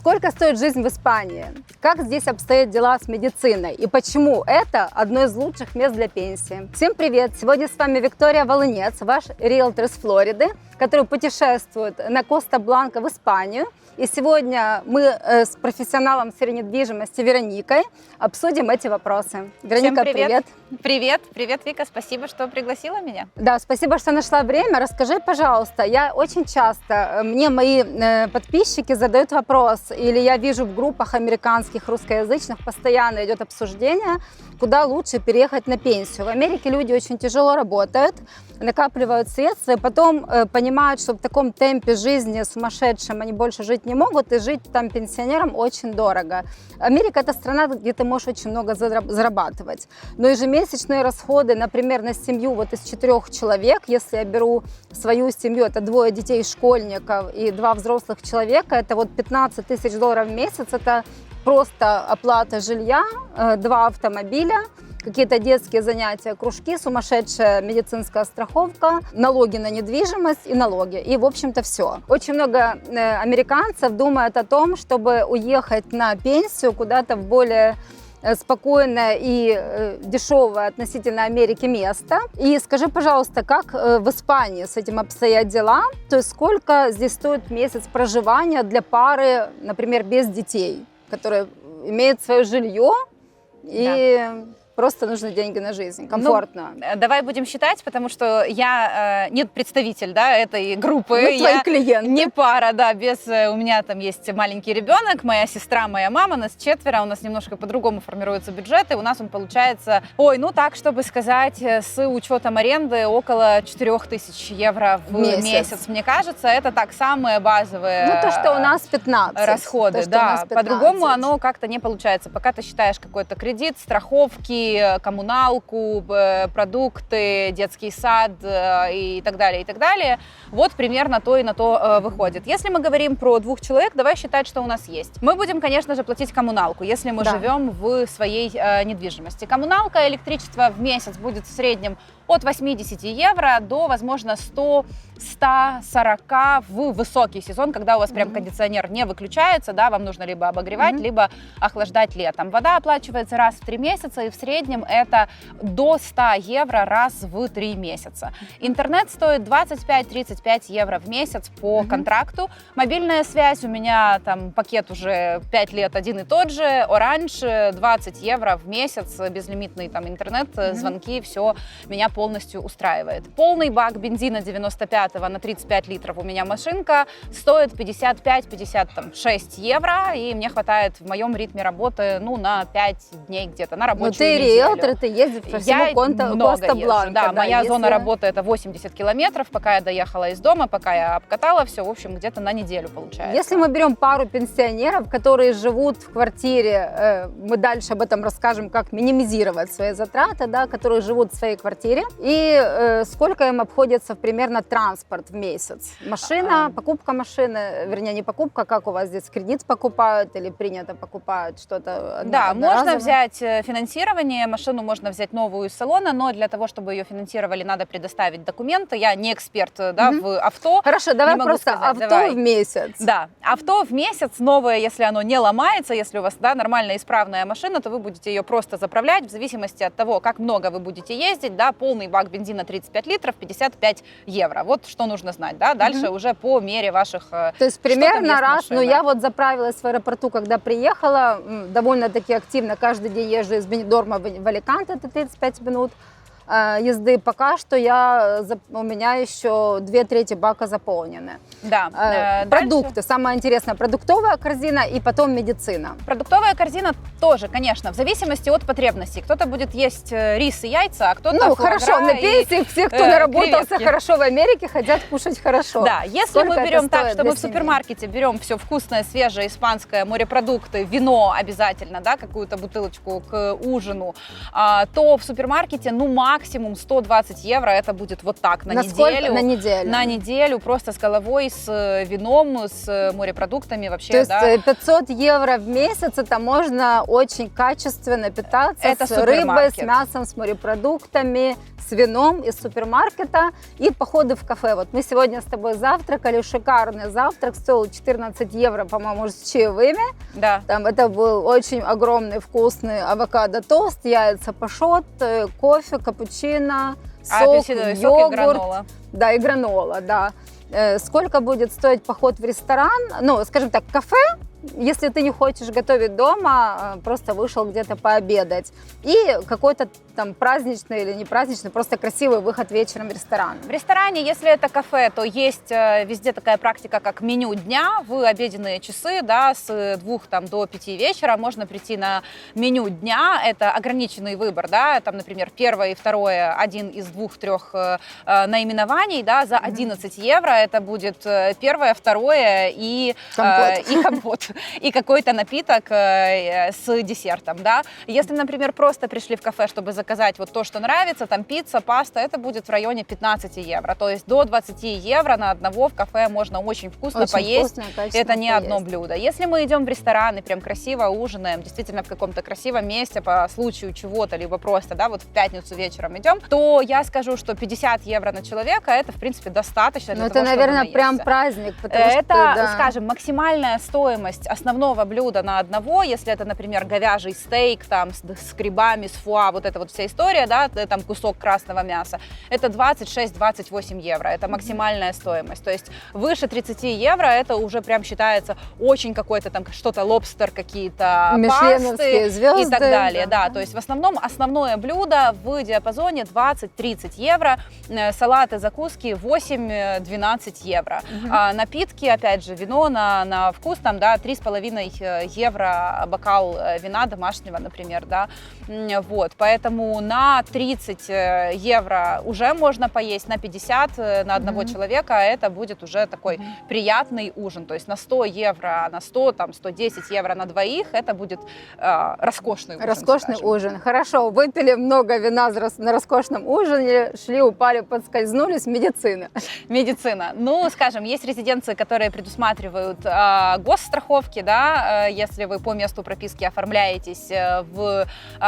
Сколько стоит жизнь в Испании? Как здесь обстоят дела с медициной? И почему это одно из лучших мест для пенсии? Всем привет! Сегодня с вами Виктория Волынец, ваш риэлтор из Флориды, который путешествует на Коста-Бланка в Испанию. И сегодня мы с профессионалом в сфере недвижимости Вероникой обсудим эти вопросы. Вероника, всем привет! Привет! Привет, Вика, спасибо, что пригласила меня. Да, спасибо, что нашла время. Расскажи, пожалуйста, я очень часто, мне мои подписчики задают вопрос, или я вижу в группах американских, русскоязычных, постоянно идет обсуждение, куда лучше переехать на пенсию. В Америке люди очень тяжело работают, накапливают средства и потом понимают, что в таком темпе жизни сумасшедшем они больше жить не могут, и жить там пенсионерам очень дорого. Америка – это страна, где ты можешь очень много зарабатывать. Но ежемесячные расходы, например, на семью вот из 4 человек, если я беру свою семью, это 2 детей школьников и 2 взрослых человека, это вот 15 тысяч долларов в месяц, это просто оплата жилья, 2 автомобиля, какие-то детские занятия, кружки, сумасшедшая медицинская страховка, налоги на недвижимость и налоги. И, в общем-то, все. Очень много американцев думают о том, чтобы уехать на пенсию куда-то в более спокойное и дешевое относительно Америки место. И скажи, пожалуйста, как в Испании с этим обстоят дела? То есть сколько здесь стоит месяц проживания для пары, например, без детей, которые имеют свое жилье и... Просто нужны деньги на жизнь, комфортно. Ну, давай будем считать, потому что я не представитель, да, этой группы. Мы твои клиенты. Не пара, да, у меня там есть маленький ребенок, моя сестра, моя мама, нас 4, у нас немножко по-другому формируются бюджеты, у нас он получается, так, чтобы сказать, с учетом аренды около 4000 евро в месяц. Мне кажется, это так, самые базовые то, что у нас 15. Расходы, то, да. По-другому оно как-то не получается. Пока ты считаешь какой-то кредит, страховки, коммуналку, продукты, детский сад и так далее, вот примерно то и на то выходит. Если мы говорим про 2 человек, давай считать, что у нас есть. Мы будем, конечно же, платить коммуналку, если мы живем в своей недвижимости. Коммуналка, электричество в месяц будет в среднем от 80 евро до, возможно, 100-140 в высокий сезон, когда у вас прям кондиционер не выключается, да, вам нужно либо обогревать, либо охлаждать летом. Вода оплачивается раз в 3 месяца, и в среднем это до 100 евро раз в 3 месяца. Интернет стоит 25-35 евро в месяц по контракту. Мобильная связь, у меня там пакет уже 5 лет один и тот же, Orange 20 евро в месяц, безлимитный там интернет, звонки, все меня полностью устраивает. Полный бак бензина 95-го на 35 литров у меня машинка стоит 55-56 евро, и мне хватает в моем ритме работы, на 5 дней где-то, на рабочую неделю. Ты риэлтор, ты ездишь по всему Коста-Бланка. Да, моя зона работы это 80 километров, пока я доехала из дома, пока я обкатала все, в общем, где-то на неделю получается. Если мы берем пару пенсионеров, которые живут в квартире, мы дальше об этом расскажем, как минимизировать свои затраты, да, которые живут в своей квартире, и сколько им обходится примерно транспорт в месяц? Машина, покупка машины, вернее, не покупка, как у вас здесь, кредит покупают или принято покупать что-то? Да, можно взять финансирование, машину можно взять новую из салона, но для того, чтобы ее финансировали, надо предоставить документы. Я не эксперт, в авто. Хорошо, давай просто сказать. Авто в месяц. Да, авто в месяц новое, если оно не ломается, если у вас нормальная исправная машина, то вы будете ее просто заправлять в зависимости от того, как много вы будете ездить, да, полный бак бензина 35 литров, 55 евро. Вот что нужно знать, да, дальше уже по мере ваших... То есть примерно раз, я вот заправилась в аэропорту, когда приехала, довольно-таки активно, каждый день езжу из Бенидорма в Аликанте, это 35 минут езды. Пока что у меня еще 2/3 бака заполнены. Да. Продукты. Самое интересное, продуктовая корзина и потом медицина. Продуктовая корзина тоже, конечно, в зависимости от потребностей. Кто-то будет есть рис и яйца, а кто-то хорошо, на пенсии все, кто наработался хорошо в Америке, хотят кушать хорошо. Да, если мы берем так, что мы в супермаркете берем все вкусное, свежее, испанское, морепродукты, вино обязательно, да, какую-то бутылочку к ужину, то в супермаркете, максимум максимум 120 евро, это будет вот так на Насколько? неделю. На неделю. На неделю просто с головой, с вином, с морепродуктами вообще, То есть да. 500 евро в месяц, это можно очень качественно питаться Это с рыбой, с супермаркет. мясом, с морепродуктами, с вином из супермаркета и походы в кафе. Вот мы сегодня с тобой завтракали, шикарный завтрак, стоил 14 евро, по-моему, с чаевыми. Да. Там это был очень огромный вкусный авокадо-тост, яйца пашот, кофе, капучино, сок, Апельсиновый сок и йогурт. гранола. Да, и гранола, да. Сколько будет стоить поход в ресторан? Ну, скажем так, кафе, если ты не хочешь готовить дома, просто вышел где-то пообедать. И какой-то там праздничный или не праздничный, просто красивый выход вечером в ресторан. В ресторане, если это кафе, то есть везде такая практика, как меню дня в обеденные часы, да, с 2 там, до 5 вечера можно прийти на меню дня, это ограниченный выбор, да, там, например, первое и второе, один из 2-3 наименований, да, за 11 евро, это будет первое, второе и компот, и какой-то напиток с десертом, да. Если, например, просто пришли в кафе, чтобы заказать вот то, что нравится, там пицца, паста, это будет в районе 15 евро. То есть до 20 евро на одного в кафе можно очень вкусно поесть. Это не одно блюдо. Если мы идем в ресторан и прям красиво ужинаем, действительно в каком-то красивом месте по случаю чего-то, либо просто, да, вот в пятницу вечером идем, то я скажу, что 50 евро на человека, это, в принципе, достаточно для Ну, того, это, чтобы наверное, наесться. прям праздник. Потому Это, что, да. скажем, максимальная стоимость основного блюда на одного, если это, например, говяжий стейк там с грибами, с фуа, вот эта вот вся история, да, там кусок красного мяса, это 26-28 евро, это максимальная стоимость. То есть выше 30 евро это уже прям считается очень какой-то там что-то лобстер, какие-то Мишленовские пасты звезды, и так далее. да. Да, то есть в основном основное блюдо в диапазоне 20-30 евро, салаты, закуски 8-12 евро. А напитки, опять же, вино на вкус там, да, 3,5 евро бокал вина домашнего, например, да, вот, поэтому на 30 евро уже можно поесть, на 50 на одного человека это будет уже такой приятный ужин, то есть на 100 евро, на 100, там, 110 евро на двоих это будет роскошный ужин. Роскошный скажем. ужин. Хорошо, выпили много вина на роскошном ужине, шли, упали, подскользнулись, медицина. Медицина. Ну, скажем, есть резиденции, которые предусматривают госстраховки, да, если вы по месту прописки оформляетесь в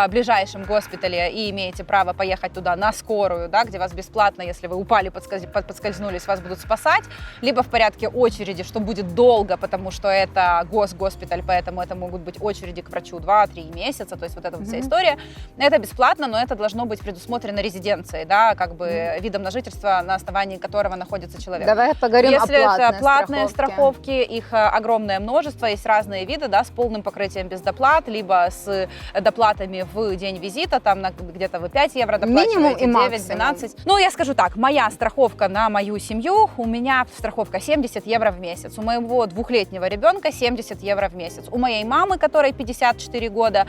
ближайшем госпитале и имеете право поехать туда на скорую, да, где вас бесплатно, если вы упали, подскользнулись, вас будут спасать, либо в порядке очереди, что будет долго, потому что это госпиталь, поэтому это могут быть очереди к врачу 2-3 месяца, то есть вот эта вот вся история. Это бесплатно, но это должно быть предусмотрено резиденцией, да, как бы видом на жительство, на основании которого находится человек. Давай поговорим Если о это платные страховке. страховки, их огромное множество, есть разные виды, да, с полным покрытием без доплат, либо с доплатами в день визита, там где-то вы 5 евро Минимум доплачиваете, и 9-12. Ну, я скажу так, моя страховка на мою семью, у меня страховка 70 евро в месяц, у моего 2-летнего ребенка 70 евро в месяц, у моей мамы, которой 54 года,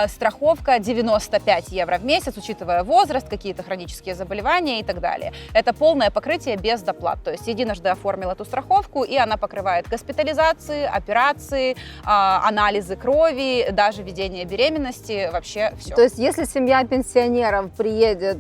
страховка 95 евро в месяц, учитывая возраст, какие-то хронические заболевания и так далее. Это полное покрытие без доплат, то есть единожды оформил эту страховку, и она покрывает госпитализации, операции, анализы крови, даже ведение беременности, вообще все. То есть если семья пенсионеров приедет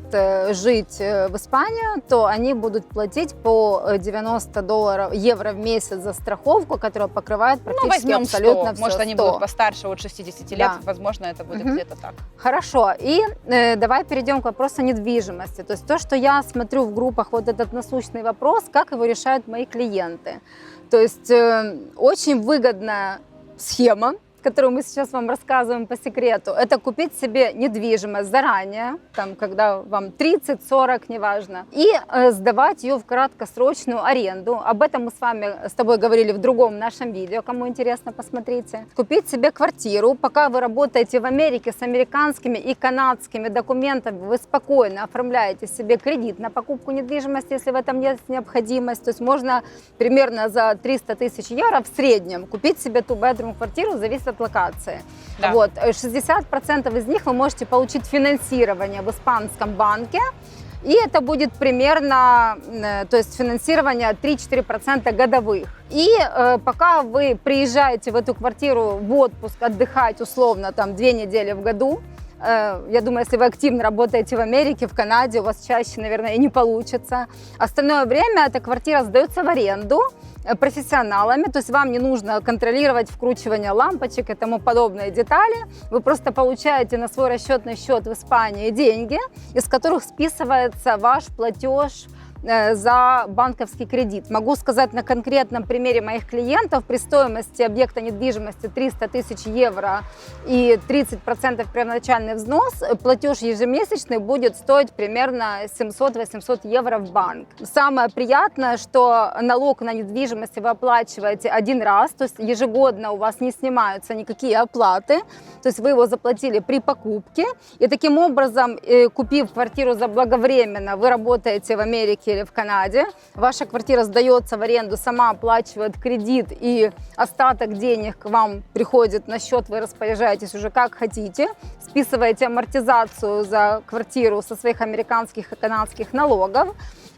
жить в Испанию, то они будут платить по 90 евро в месяц за страховку, которая покрывает практически возьмем абсолютно 100. все. Может, они будут постарше, от 60 лет, Да. возможно, это будет где-то так. Хорошо, и давай перейдем к вопросу недвижимости. То есть то, что я смотрю в группах, вот этот насущный вопрос, как его решают мои клиенты. То есть очень выгодная схема, которую мы сейчас вам рассказываем по секрету, это купить себе недвижимость заранее, там, когда вам 30-40, неважно, и сдавать ее в краткосрочную аренду. Об этом мы с тобой говорили в другом нашем видео, кому интересно, посмотрите. Купить себе квартиру, пока вы работаете в Америке с американскими и канадскими документами, вы спокойно оформляете себе кредит на покупку недвижимости, если в этом есть необходимость. То есть можно примерно за 300 тысяч евро в среднем купить себе two-bedroom квартиру, зависит от локации. Да. Вот. 60% из них вы можете получить финансирование в испанском банке, и это будет примерно, то есть финансирование 3-4% годовых. И пока вы приезжаете в эту квартиру в отпуск отдыхать условно там 2 недели в году, Я думаю, если вы активно работаете в Америке, в Канаде, у вас чаще, наверное, и не получится. Остальное время эта квартира сдается в аренду профессионалами, то есть вам не нужно контролировать вкручивание лампочек и тому подобные детали. Вы просто получаете на свой расчетный счет в Испании деньги, из которых списывается ваш платеж за банковский кредит. Могу сказать на конкретном примере моих клиентов, при стоимости объекта недвижимости 300 тысяч евро и 30% первоначальный взнос, платеж ежемесячный будет стоить примерно 700-800 евро в банк. Самое приятное, что налог на недвижимость вы оплачиваете один раз, то есть ежегодно у вас не снимаются никакие оплаты, то есть вы его заплатили при покупке, и таким образом, купив квартиру заблаговременно, вы работаете в Америке или в Канаде, ваша квартира сдается в аренду, сама оплачивает кредит, и остаток денег к вам приходит на счет, вы распоряжаетесь уже как хотите, списываете амортизацию за квартиру со своих американских и канадских налогов,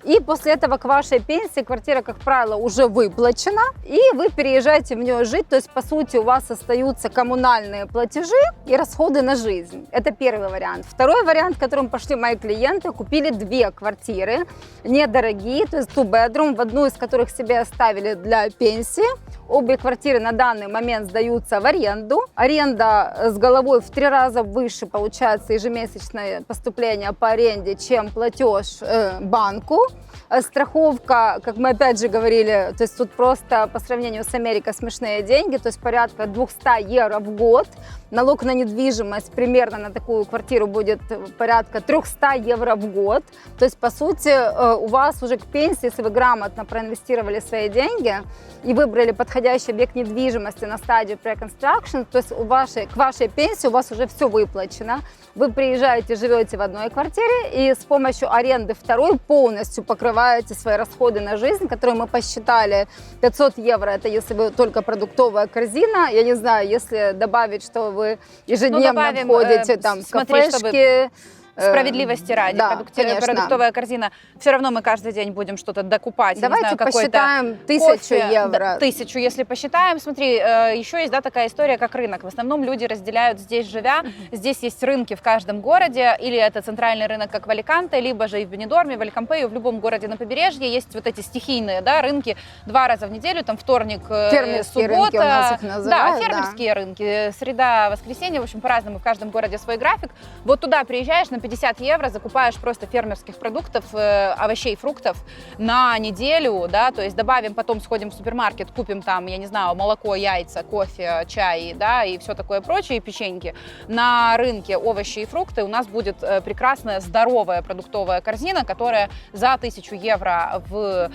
и после этого к вашей пенсии квартира, как правило, уже выплачена, и вы переезжаете в нее жить, то есть, по сути, у вас остаются коммунальные платежи и расходы на жизнь. Это первый вариант. Второй вариант, к которому пошли мои клиенты, купили 2 квартиры, недорогие, то есть two-bedroom, в одну из которых себе оставили для пенсии. Обе квартиры на данный момент сдаются в аренду. Аренда с головой в 3 раза выше получается ежемесячное поступление по аренде, чем платеж банку. Страховка, как мы опять же говорили, то есть тут просто по сравнению с Америкой смешные деньги, то есть порядка 200 евро в год. Налог на недвижимость примерно на такую квартиру будет порядка 300 евро в год. То есть, по сути, у вас уже к пенсии, если вы грамотно проинвестировали свои деньги и выбрали подходящий объект недвижимости на стадии pre-construction, то есть к вашей пенсии у вас уже все выплачено. Вы приезжаете, живете в одной квартире и с помощью аренды второй полностью покрываете свои расходы на жизнь, которые мы посчитали. 500 евро, это если вы только продуктовая корзина. Я не знаю, если добавить, что вы ежедневно входите там в кафешки. Справедливости ради, да, продуктовая корзина. Все равно мы каждый день будем что-то докупать. Давайте посчитаем 1000 евро. 1000, если посчитаем. Смотри, еще есть такая история, как рынок. В основном люди разделяют здесь живя. Здесь есть рынки в каждом городе. Или это центральный рынок, как в Аликанте, либо же и в Бенидорме, в Аликампе, в любом городе на побережье есть вот эти стихийные рынки 2 раза в неделю. Там вторник, фермерские суббота. Рынки у нас их называют, фермерские рынки. Среда, воскресенье. В общем, по-разному в каждом городе свой график. Вот туда приезжаешь, на 50 евро закупаешь просто фермерских продуктов, овощей, фруктов на неделю, да, то есть добавим, потом сходим в супермаркет, купим там, я не знаю, молоко, яйца, кофе, чай, да, и все такое прочее, печеньки. На рынке овощи и фрукты у нас будет прекрасная, здоровая продуктовая корзина, которая за 1000 евро в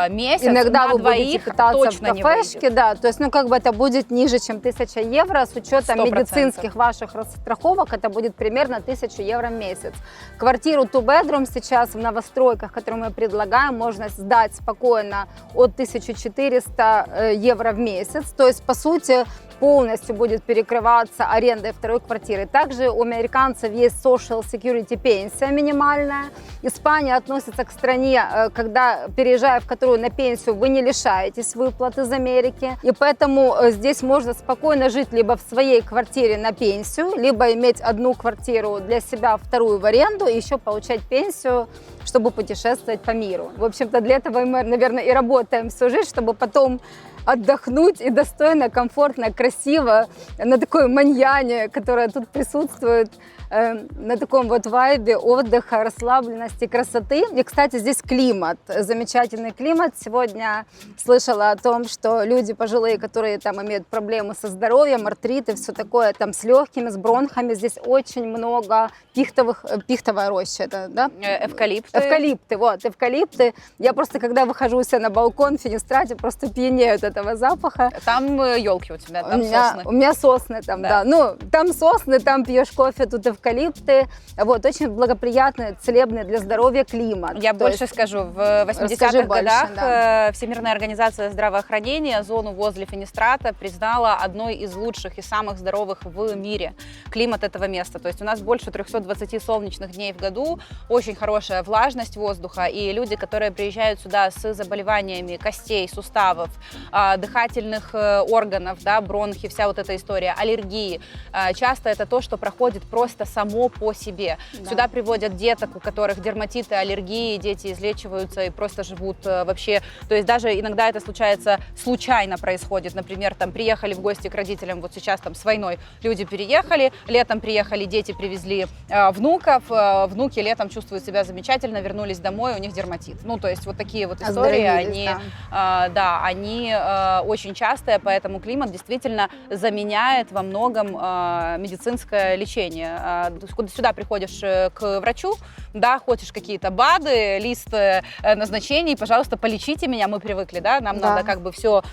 месяц иногда на вы двоих будете питаться точно в кафешке, да, то есть, это будет ниже, чем 1000 евро, с учетом 100%. медицинских ваших страховок, это будет примерно 1000 евро в месяц. Квартиру two-bedroom сейчас в новостройках, которые мы предлагаем, можно сдать спокойно от 1400 евро в месяц. То есть, по сути, полностью будет перекрываться арендой второй квартиры. Также у американцев есть social security пенсия минимальная. Испания относится к стране, когда, переезжая в которую на пенсию, вы не лишаетесь выплат из Америки. И поэтому здесь можно спокойно жить либо в своей квартире на пенсию, либо иметь одну квартиру для себя, вторую в аренду, и еще получать пенсию, чтобы путешествовать по миру. В общем-то, для этого мы, наверное, и работаем всю жизнь, чтобы потом отдохнуть и достойно, комфортно, красиво на такой маньяне, которая тут присутствует, на таком вайбе отдыха, расслабленности, красоты. И, кстати, здесь климат, замечательный климат. Сегодня слышала о том, что люди пожилые, которые там имеют проблемы со здоровьем, артрит и все такое, там с легкими, с бронхами, здесь очень много пихтовая роща, это, да? Эвкалипты. Эвкалипты. Я просто, когда выхожу у себя на балкон в Финистрате, просто пьянею от этого запаха. Там елки у тебя, там сосны. У меня сосны там, да. Там сосны, там пьешь кофе, тут эвкалипты. Очень благоприятный, целебный для здоровья климат. Я больше скажу, в 80-х годах Всемирная организация здравоохранения зону возле Финистрата признала одной из лучших и самых здоровых в мире. Климат этого места. То есть у нас больше 320 солнечных дней в году, очень хорошая влажность воздуха, и люди, которые приезжают сюда с заболеваниями костей, суставов, дыхательных органов, да, бронхи, вся вот эта история, аллергии. Часто это то, что проходит просто само по себе. Да. Сюда приводят деток, у которых дерматиты, аллергии, дети излечиваются и просто живут вообще. То есть даже иногда это случайно происходит. Например, там приехали в гости к родителям, вот сейчас там с войной люди переехали, летом приехали, дети привезли внуков, внуки летом чувствуют себя замечательно, вернулись домой, у них дерматит. Ну, то есть вот такие вот истории, они, да, они очень частые, поэтому климат действительно заменяет во многом медицинское лечение. Сюда приходишь к врачу, да, хочешь какие-то БАДы, лист назначений, пожалуйста, полечите меня, мы привыкли, да, нам надо как бы все,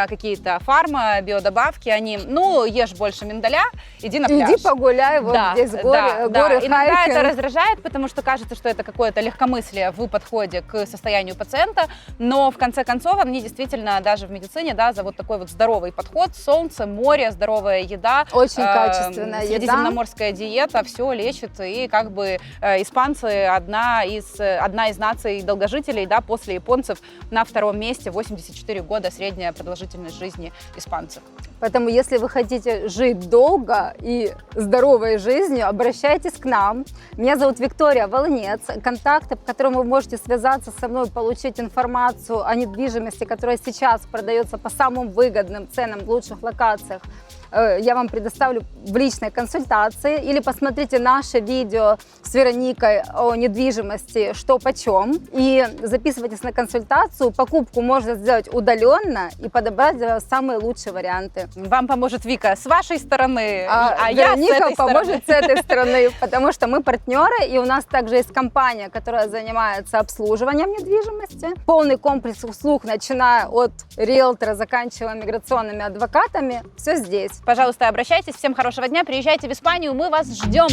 какие-то фарма, биодобавки, они, ну, ешь больше миндаля, иди на пляж. Иди погуляй, вот здесь горы, Иногда это раздражает, потому что кажется, что это какое-то легкомыслие в подходе к состоянию пациента, но в конце концов они действительно даже в медицине, да, за вот такой вот здоровый подход, солнце, море, здоровая еда. Очень качественная еда. Средиземноморская диета все лечит, и как бы испанцы одна из наций долгожителей, да, после японцев на втором месте, 84 года средняя продолжительность жизни испанцев. Поэтому, если вы хотите жить долго и здоровой жизнью, обращайтесь к нам. Меня зовут Виктория Волнец. Контакты, по которым вы можете связаться со мной, получить информацию о недвижимости, которая сейчас продается по самым выгодным ценам в лучших локациях, я вам предоставлю в личной консультации, или посмотрите наше видео с Вероникой о недвижимости «Что почем», и записывайтесь на консультацию. Покупку можно сделать удаленно и подобрать для вас самые лучшие варианты. Вам поможет Вика с вашей стороны, а я с Вероника этой поможет стороны. с этой стороны, потому что мы партнеры, и у нас также есть компания, которая занимается обслуживанием недвижимости. Полный комплекс услуг, начиная от риэлтора, заканчивая миграционными адвокатами, все здесь. Пожалуйста, обращайтесь. Всем хорошего дня. Приезжайте в Испанию. Мы вас ждем.